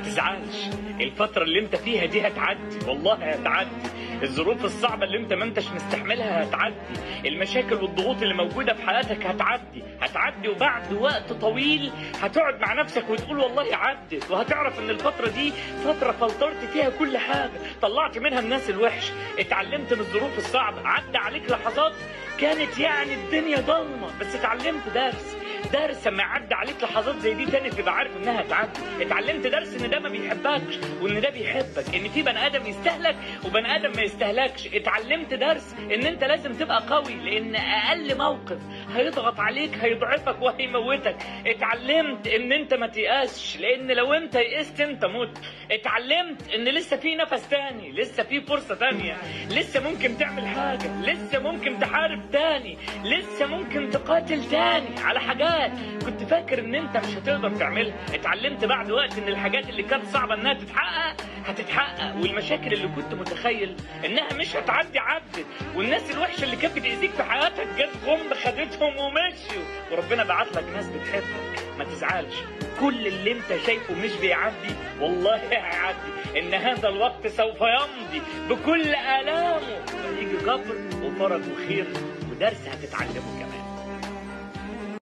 تزعلش، الفترة اللي انت فيها دي هتعدي، والله هتعدي. الظروف الصعبة اللي انت ما انتش مستحملها هتعدي، المشاكل والضغوط اللي موجودة في حياتك هتعدي، وبعد وقت طويل هتقعد مع نفسك وتقول والله عدت، وهتعرف ان الفترة دي فترة فلترت فيها كل حاجة، طلعت منها الناس الوحش، اتعلمت من الظروف الصعبة، عدى عليك لحظات كانت يعني الدنيا ضلمة، بس اتعلمت درس لما يعدي عليك لحظات زي دي تاني تبقى عارف انها هتعدي. اتعلمت درس ان ده ما بيحبكش وان ده بيحبك، ان في بني ادم يستهلك وبني ادم ما يستهلكش. اتعلمت درس ان انت لازم تبقى قوي، لان اقل موقف هيضغط عليك هيضعفك وهيموتك. اتعلمت ان انت ما تيأسش، لان لو انت يئست انت مت. اتعلمت ان لسه في نفس تاني، لسه في فرصة تانية، لسه ممكن تعمل حاجة، لسه ممكن تحارب تاني، لسه ممكن تقاتل تاني على حاجات كنت فاكر ان انت مش هتقدر تعملها. اتعلمت بعد وقت ان الحاجات اللي كانت صعبة انها تتحقق هتتحقق، والمشاكل اللي كنت متخيل انها مش هتعدي عدت، والناس الوحشة اللي كانت بتأذيك في حياتك جت غم خدتهم ومشيوا، وربنا بعت لك ناس بتحبك. ما تزعلش، كل اللي انت شايفه مش بيعدي والله هيعدي، ان هذا الوقت سوف يمضي بكل آلامه، ويجي جبر وفرج وخير ودرس هتتعلمه كمان.